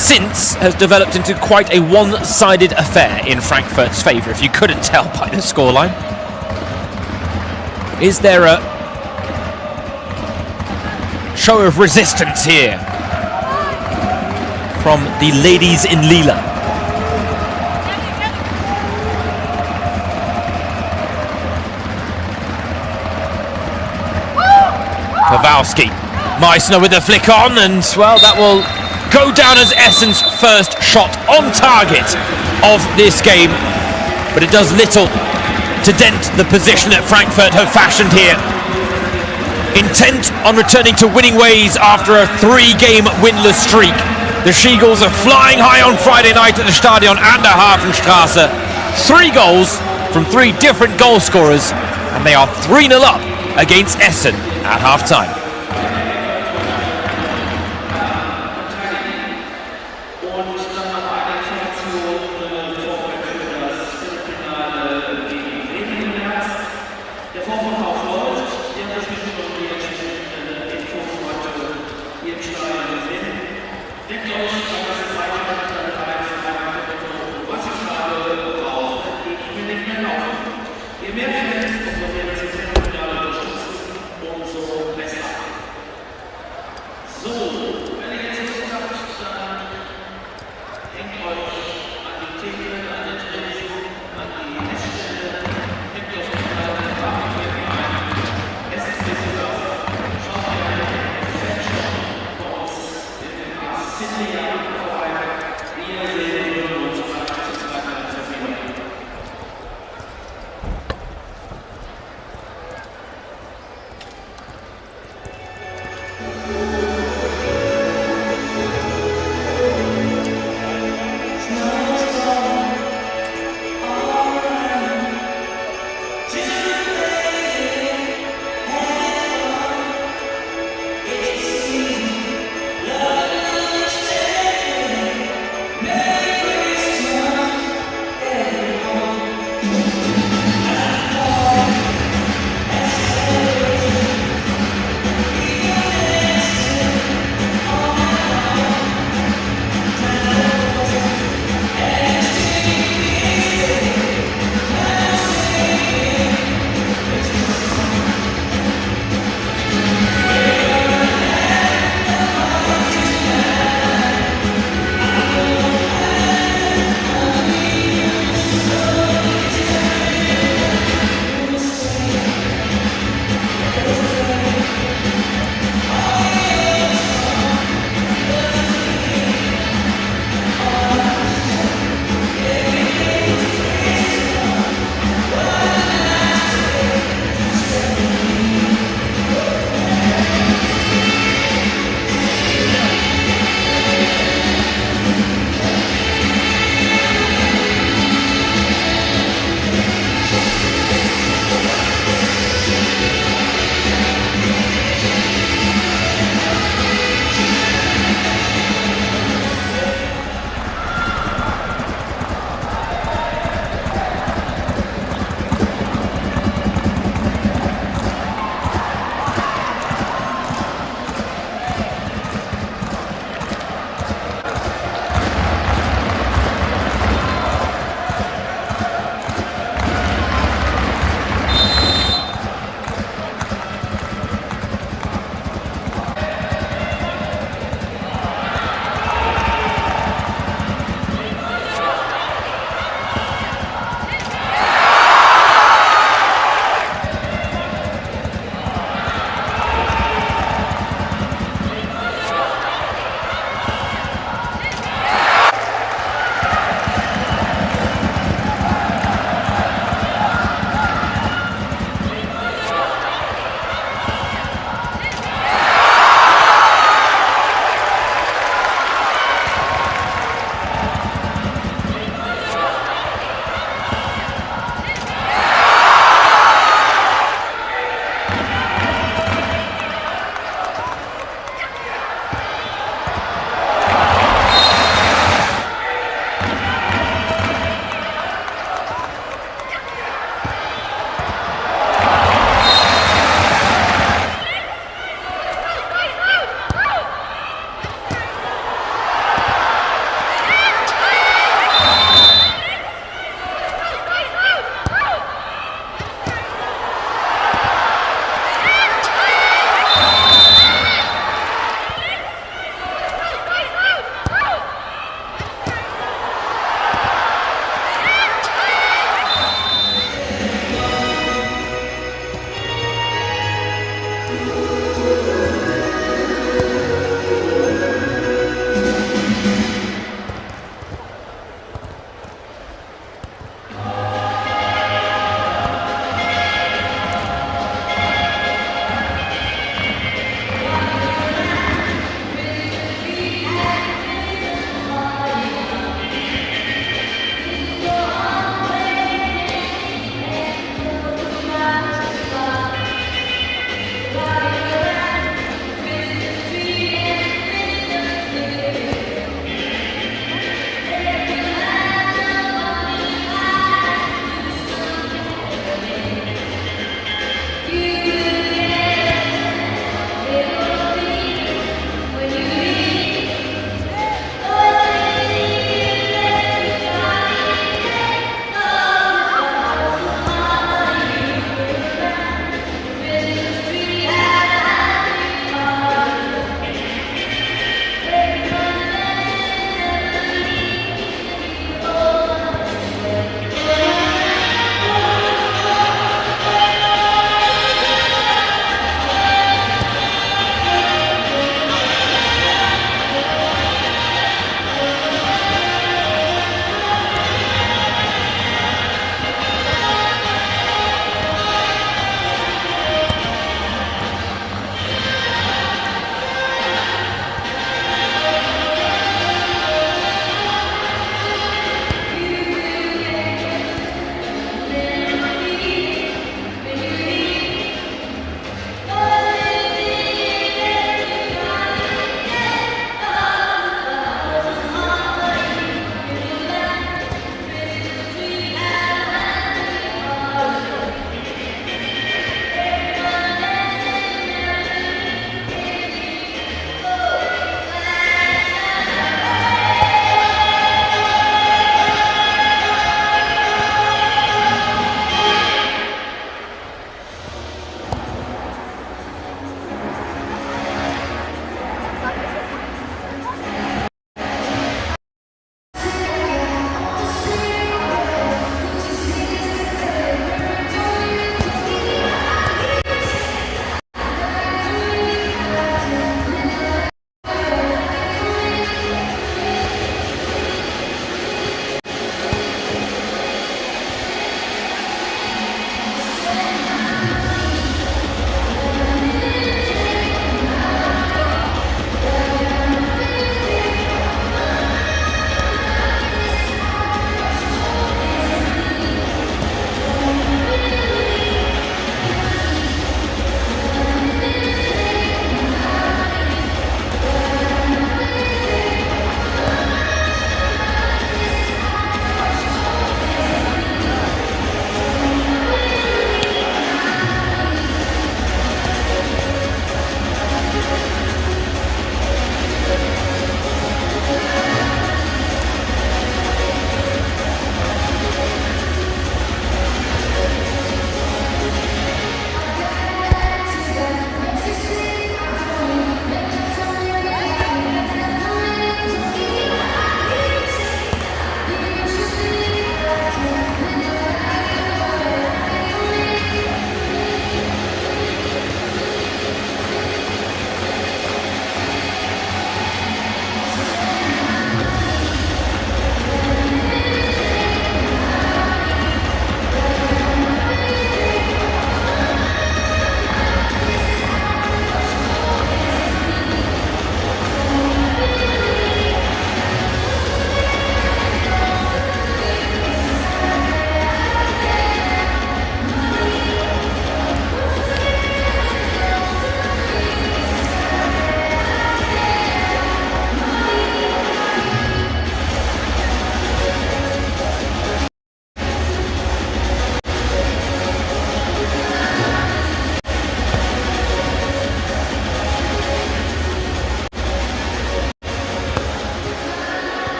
since has developed into quite a one-sided affair in Frankfurt's favour, if you couldn't tell by the scoreline. Is there a show of resistance here from the ladies in lila? Kowalski, Meissner with the flick on, and well, that will go down as Essen's first shot on target of this game, but it does little to dent the position that Frankfurt have fashioned here. Intent on returning to winning ways after a 3-game winless streak, the She-Gulls are flying high on Friday night at the Stadion an der Hafenstraße. 3 goals from 3 different goal scorers, and they are 3-0 up against Essen at half-time.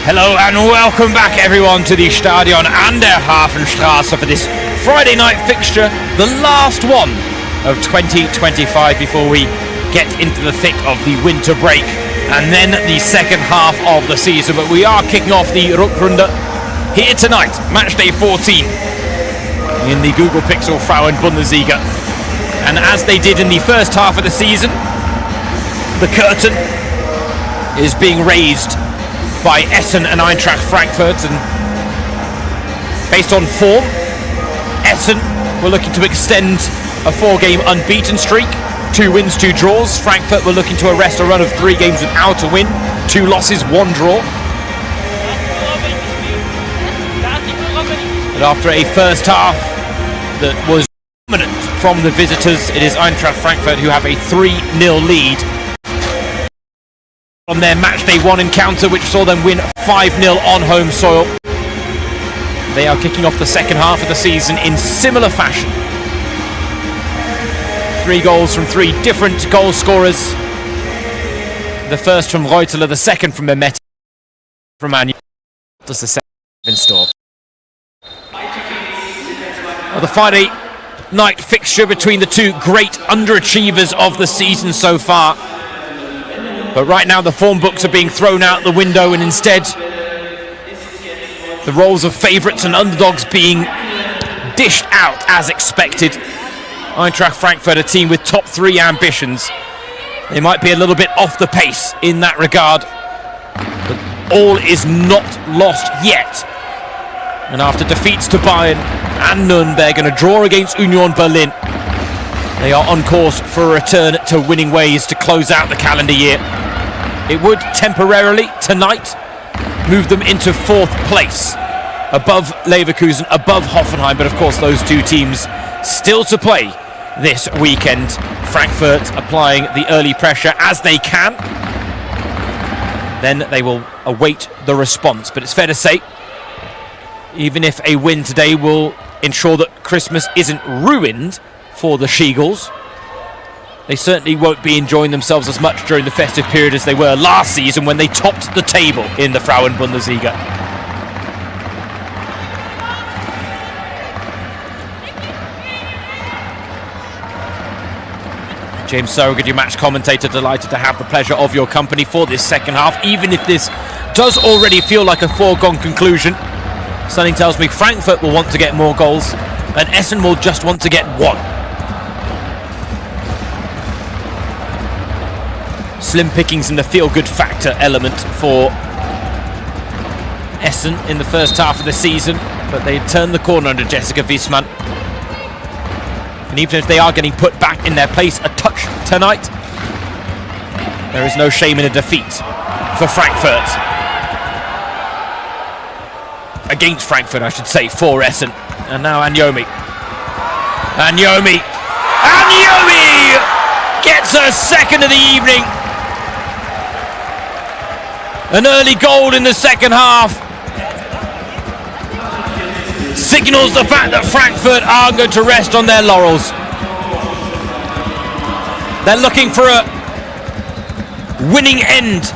Hello and welcome back everyone to the Stadion an der Hafenstraße for this Friday night fixture, the last one of 2025 before we get into the thick of the winter break and then the second half of the season. But we are kicking off the Rückrunde here tonight, match day 14 in the Google Pixel Frauen Bundesliga. And as they did in the first half of the season, the curtain is being raised by Essen and Eintracht Frankfurt, and based on form, Essen were looking to extend a 4-game unbeaten streak, 2 wins, 2 draws. Frankfurt were looking to arrest a run of 3 games without a win, 2 losses, 1 draw. But after a first half that was dominant from the visitors, it is Eintracht Frankfurt who have a 3-0 lead on their matchday 1 encounter, which saw them win 5-0 on home soil. They are kicking off the second half of the season in similar fashion. 3 goals from 3 different goal scorers. The first from Reuteler, the second from Mehmet, from Manu. Does the second in store? Well, the Friday night fixture between the 2 great underachievers of the season so far. But right now the form books are being thrown out the window, and instead the roles of favourites and underdogs being dished out as expected. Eintracht Frankfurt, a team with top 3 ambitions. They might be a little bit off the pace in that regard, but all is not lost yet. And after defeats to Bayern and Nürnberg and a draw against Union Berlin, they are on course for a return to winning ways to close out the calendar year. It would temporarily, tonight, move them into 4th place, above Leverkusen, above Hoffenheim, but of course those 2 teams still to play this weekend. Frankfurt applying the early pressure as they can. Then they will await the response. But it's fair to say, even if a win today will ensure that Christmas isn't ruined for the She-Eagles, they certainly won't be enjoying themselves as much during the festive period as they were last season when they topped the table in the Frauen Bundesliga. James Surrogate, your match commentator, delighted to have the pleasure of your company for this second half, even if this does already feel like a foregone conclusion. Something tells me Frankfurt will want to get more goals and Essen will just want to get 1. Slim pickings in the feel-good factor element for Essen in the first half of the season, but they turned the corner under Jessica Wiesmann. And even if they are getting put back in their place a touch tonight, there is no shame in a defeat for Frankfurt. Against Frankfurt, I should say, for Essen. And now Anyomi gets her second of the evening. An early goal in the second half signals the fact that Frankfurt are going to rest on their laurels. They're looking for a winning end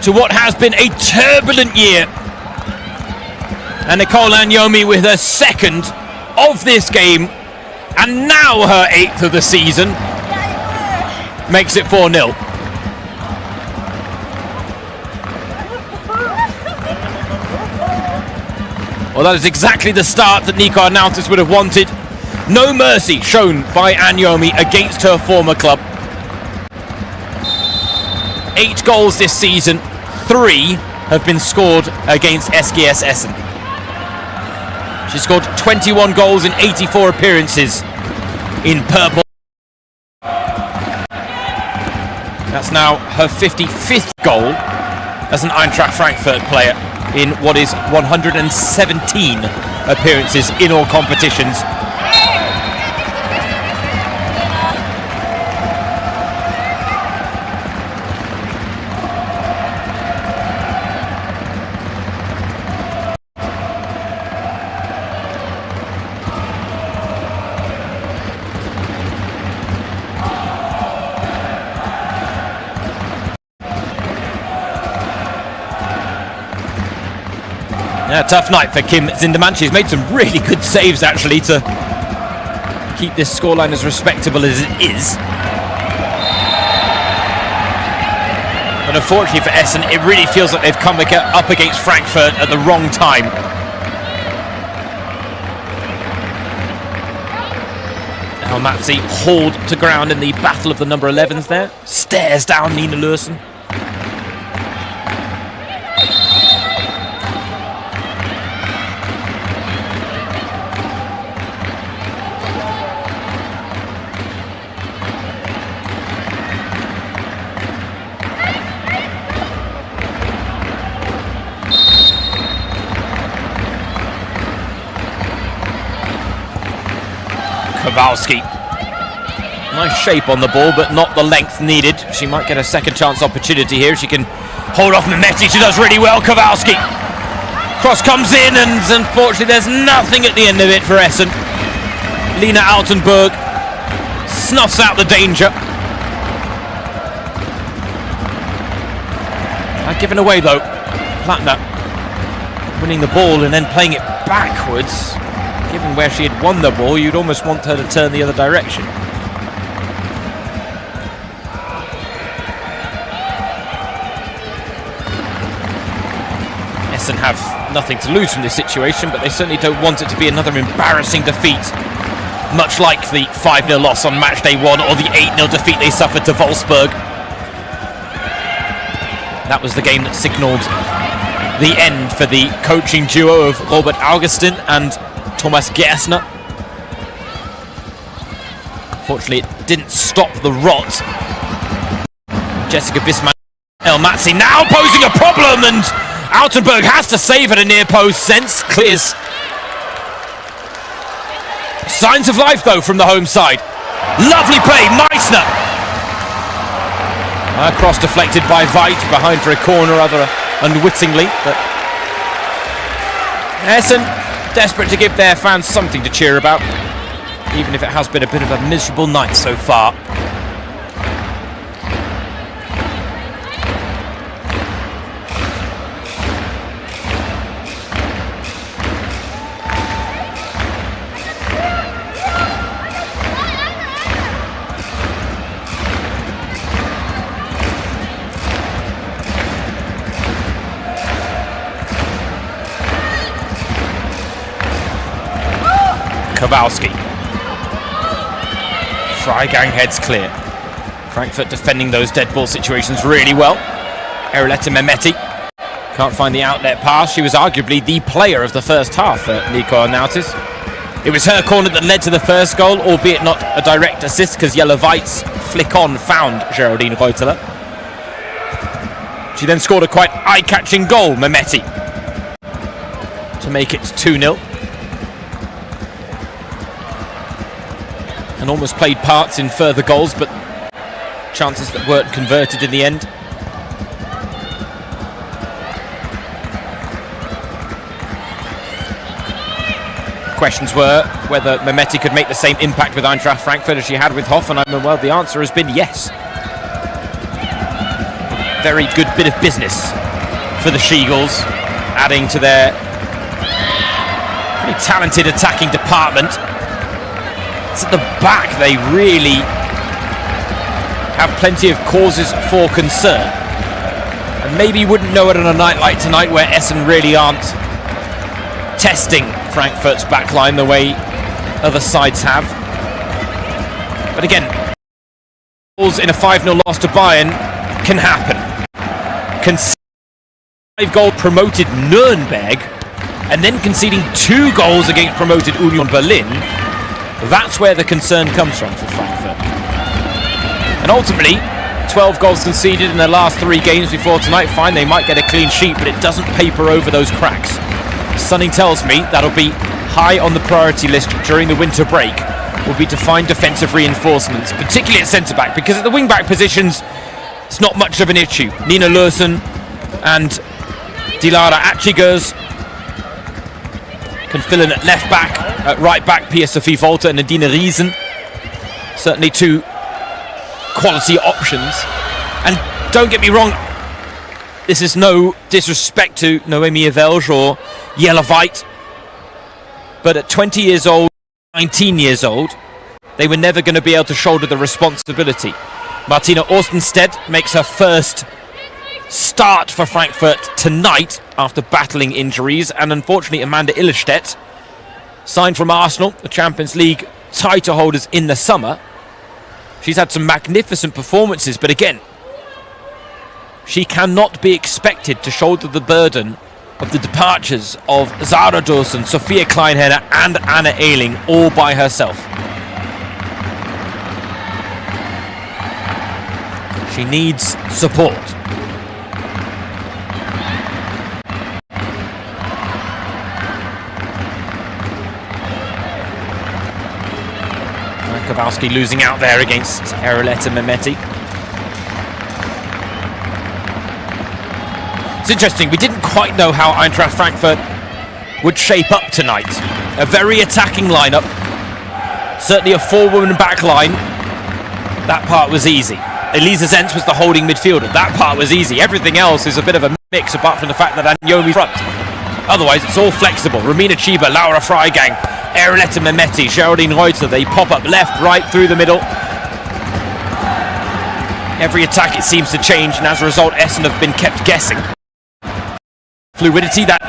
to what has been a turbulent year. And Nicole Anyomi with her second of this game, and now her 8th of the season, makes it 4-0. Well, that is exactly the start that Nico Arnautis would have wanted. No mercy shown by Anyomi against her former club. 8 goals this season, 3 have been scored against SGS Essen. She scored 21 goals in 84 appearances in purple. That's now her 55th goal as an Eintracht Frankfurt player in what is 117 appearances in all competitions. Yeah, tough night for Kim Zinderman. She's made some really good saves, actually, to keep this scoreline as respectable as it is. But unfortunately for Essen, it really feels like they've come up against Frankfurt at the wrong time. Matzi hauled to ground in the battle of the number 11s there. Stares down Nina Lursen. Kowalski. Nice shape on the ball, but not the length needed. She might get a second chance opportunity here. She can hold off Mehmeti. She does really well, Kowalski. Cross comes in, and unfortunately there's nothing at the end of it for Essen. Lena Altenberg snuffs out the danger. Given away though. Plattner winning the ball and then playing it backwards. Given where she had won the ball, you'd almost want her to turn the other direction. Essen have nothing to lose from this situation, but they certainly don't want it to be another embarrassing defeat, much like the 5-0 loss on match day 1 or the 8-0 defeat they suffered to Wolfsburg. That was the game that signalled the end for the coaching duo of Robert Augustin and Thomas Gersner. Fortunately, it didn't stop the rot. Jessica Bisman, El Matzi now posing a problem, and Altenberg has to save at a near post. Sense clears. Signs of life though from the home side. Lovely play, Meissner. Cross deflected by Veit behind for a corner rather unwittingly, but Essen desperate to give their fans something to cheer about, even if it has been a bit of a miserable night so far. Kowalski. Freigang heads clear. Frankfurt defending those dead ball situations really well. Eroletta Mehmeti can't find the outlet pass. She was arguably the player of the first half for Nico Arnautis. It was her corner that led to the first goal, albeit not a direct assist, because Jelle Weit's flick on found Geraldine Reuteler. She then scored a quite eye-catching goal, Mehmeti, to make it 2-0. And almost played parts in further goals, but chances that weren't converted in the end. Questions were whether Mehmeti could make the same impact with Eintracht Frankfurt as she had with Hoffenheim. Well, the answer has been yes. Very good bit of business for the She-Eagles, adding to their pretty talented attacking department. At the back, they really have plenty of causes for concern, and maybe you wouldn't know it on a night like tonight where Essen really aren't testing Frankfurt's backline the way other sides have. But again, goals in a 5-0 loss to Bayern can happen. 5-goal promoted Nuremberg and then conceding 2 goals against promoted Union Berlin. That's where the concern comes from for Frankfurt. And ultimately, 12 goals conceded in their last 3 games before tonight. Fine, they might get a clean sheet, but it doesn't paper over those cracks. Something tells me that'll be high on the priority list during the winter break, will be to find defensive reinforcements, particularly at centre-back, because at the wing-back positions, it's not much of an issue. Nina Lursen and Dilara Achigers can fill in at left back, at right back, Pia Sophie Volter and Nadine Riesen. Certainly 2 quality options. And don't get me wrong, this is no disrespect to Noemi Evelge or Jelle White, but at 20 years old, 19 years old, they were never going to be able to shoulder the responsibility. Martina Ostenstedt makes her first start for Frankfurt tonight after battling injuries, and unfortunately Amanda Illerstedt, signed from Arsenal, the Champions League title holders in the summer. She's had some magnificent performances, but again, she cannot be expected to shoulder the burden of the departures of Zara Dawson, Sophia Kleinhenner and Anna Ehling all by herself. She needs support. Kowalski losing out there against Aruleta Mehmeti. It's interesting, we didn't quite know how Eintracht Frankfurt would shape up tonight. A very attacking lineup, certainly a four-woman back line. That part was easy. Elisa Zenz was the holding midfielder. That part was easy. Everything else is a bit of a mix, apart from the fact that Anyomi front. Otherwise, it's all flexible. Romina Chiba, Laura Freigang, Aruleta Mehmeti, Geraldine Reuter, they pop up left, right, through the middle. Every attack it seems to change, and as a result, Essen have been kept guessing. Fluidity, that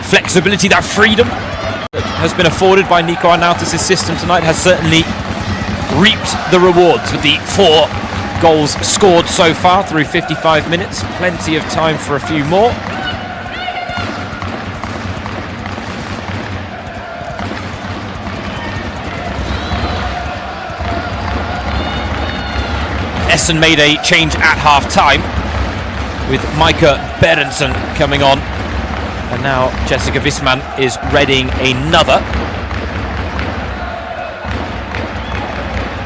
flexibility, that freedom that has been afforded by Nico Arnautis' system tonight has certainly reaped the rewards with the 4 goals scored so far through 55 minutes. Plenty of time for a few more. Essen made a change at half-time with Maika Berenson coming on, and now Jessica Wissmann is readying another.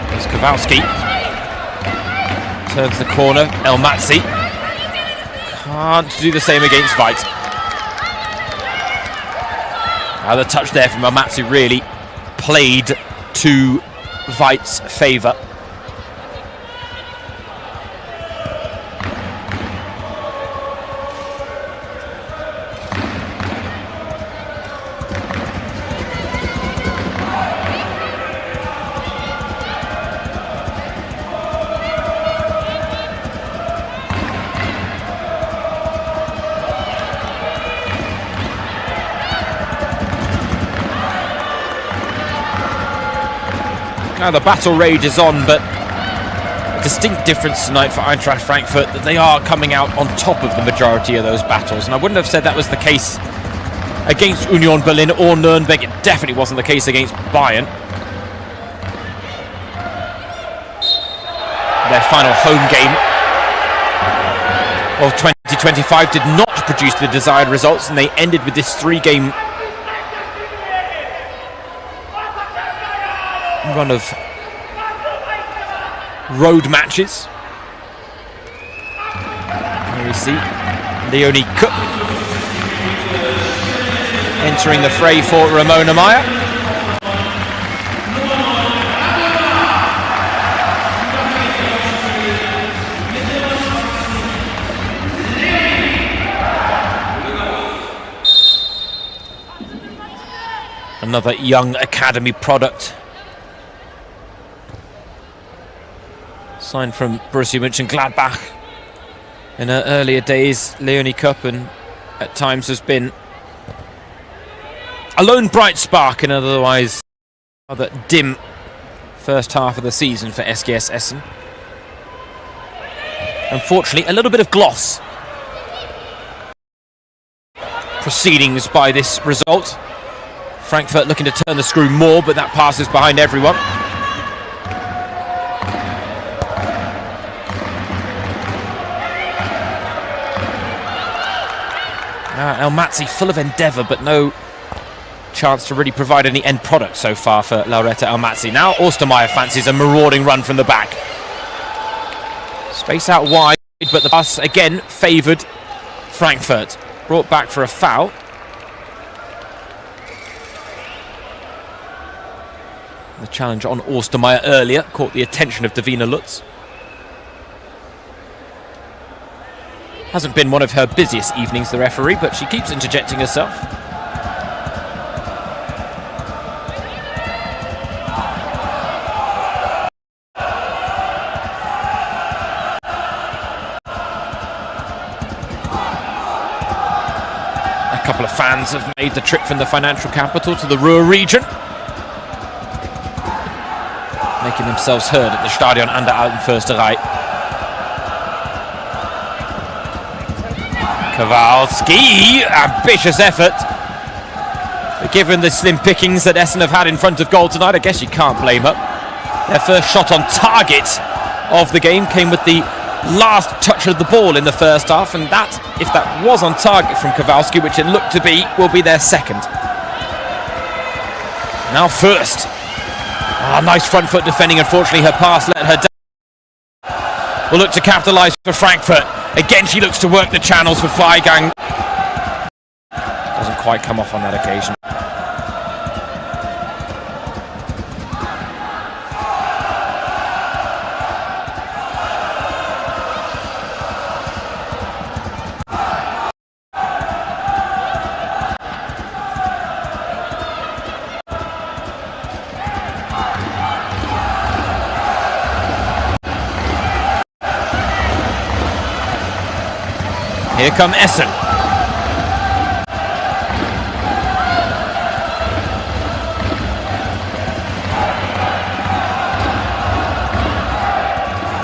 There's Kowalski, turns the corner, Elmatzi can't do the same against White. Now the touch there from Elmatzi really played to White's favour. Now the battle rage is on, but a distinct difference tonight for Eintracht Frankfurt that they are coming out on top of the majority of those battles. And I wouldn't have said that was the case against Union Berlin or Nuremberg. It definitely wasn't the case against Bayern. Their final home game of 2025 did not produce the desired results, and they ended with this 3-game run of road matches. Here we see Leonie Kupp entering the fray for Ramona Meyer. Another young academy product. Signed from Borussia Mönchengladbach in her earlier days, Leonie Kupp, and at times has been a lone bright spark in an otherwise rather dim first half of the season for SGS Essen. Unfortunately, a little bit of gloss proceedings by this result. Frankfurt looking to turn the screw more, but that passes behind everyone. Elmatzi full of endeavour, but no chance to really provide any end product so far for Lauretta Elmatzi. Now Ostermeier fancies a marauding run from the back. Space out wide, but the pass again favoured Frankfurt. Brought back for a foul. The challenge on Ostermeier earlier caught the attention of Davina Lutz. Hasn't been one of her busiest evenings, the referee, but she keeps interjecting herself. A couple of fans have made the trip from the financial capital to the Ruhr region, making themselves heard at the Stadion an der Alten Försterei. Kowalski, ambitious effort. But given the slim pickings that Essen have had in front of goal tonight, I guess you can't blame her. Their first shot on target of the game came with the last touch of the ball in the first half, and that, if that was on target from Kowalski, which it looked to be, will be their second. Now first. Nice front foot defending. Unfortunately, her pass let her down. Will look to capitalise for Frankfurt. Again, she looks to work the channels for Freigang. Doesn't quite come off on that occasion. Here come Essen.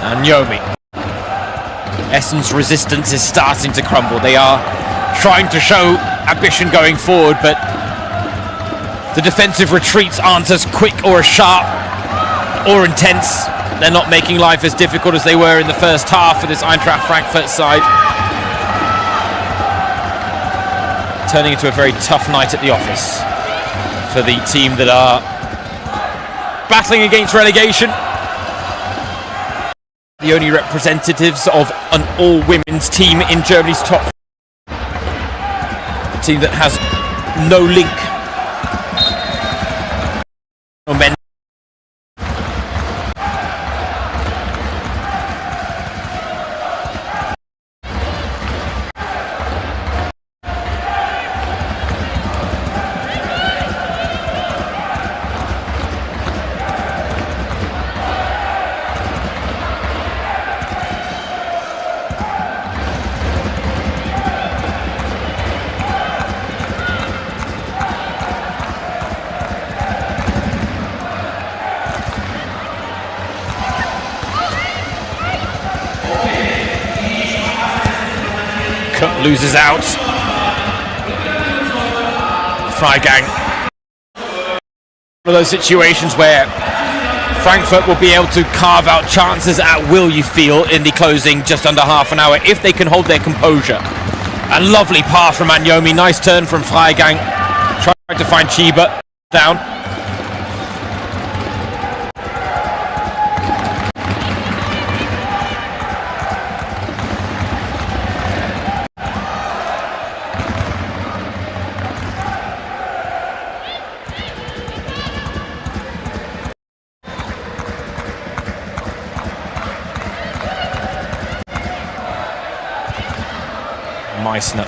And Yomi. Essen's resistance is starting to crumble. They are trying to show ambition going forward, but the defensive retreats aren't as quick or as sharp or intense. They're not making life as difficult as they were in the first half for this Eintracht Frankfurt side. Turning into a very tough night at the office for the team that are battling against relegation. The only representatives of an all-women's team in Germany's top. A team that has no link. No men. Loses out. Freigang. One of those situations where Frankfurt will be able to carve out chances at will, you feel, in the closing just under half an hour, if they can hold their composure. A lovely pass from Anyomi. Nice turn from Freigang. Trying to find Chiba. Down. Meissner.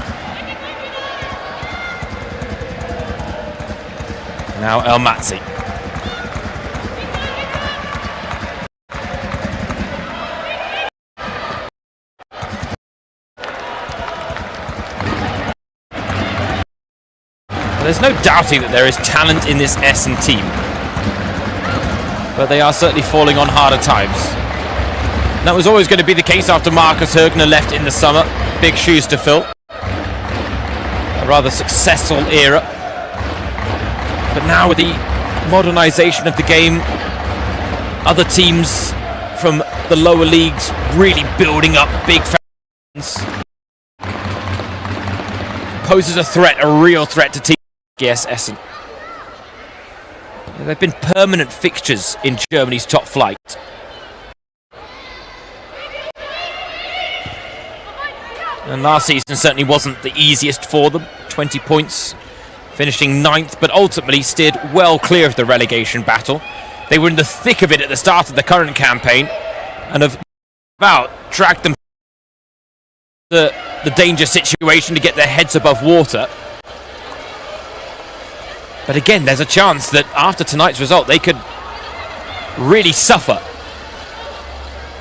Now Elmatzi. There's no doubting that there is talent in this Essen team, but they are certainly falling on harder times. And that was always going to be the case after Markus Högner left in the summer. Big shoes to fill. A rather successful era. But now with the modernisation of the game, other teams from the lower leagues really building up big fans, poses a threat, a real threat to teams like Essen. They've been permanent fixtures in Germany's top flight. And last season certainly wasn't the easiest for them. 20 points, finishing 9th, but ultimately steered well clear of the relegation battle. They were in the thick of it at the start of the current campaign and have about dragged them to the the danger situation to get their heads above water. But again, there's a chance that after tonight's result, they could really suffer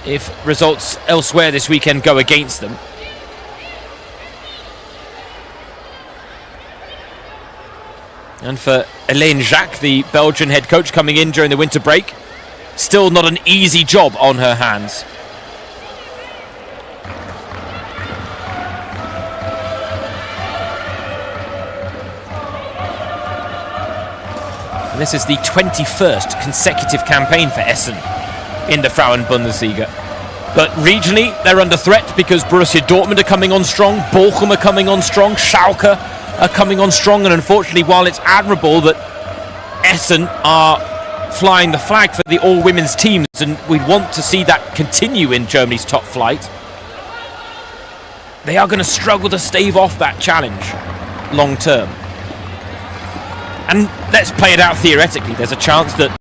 if results elsewhere this weekend go against them. And for Hélène Jacques, the Belgian head coach coming in during the winter break, still not an easy job on her hands. And this is the 21st consecutive campaign for Essen in the Frauen-Bundesliga. But regionally, they're under threat because Borussia Dortmund are coming on strong, Bochum are coming on strong, Schalke are coming on strong, and unfortunately, while it's admirable that Essen are flying the flag for the all-women's teams, and we want to see that continue in Germany's top flight, they are going to struggle to stave off that challenge long term. And let's play it out theoretically. There's a chance that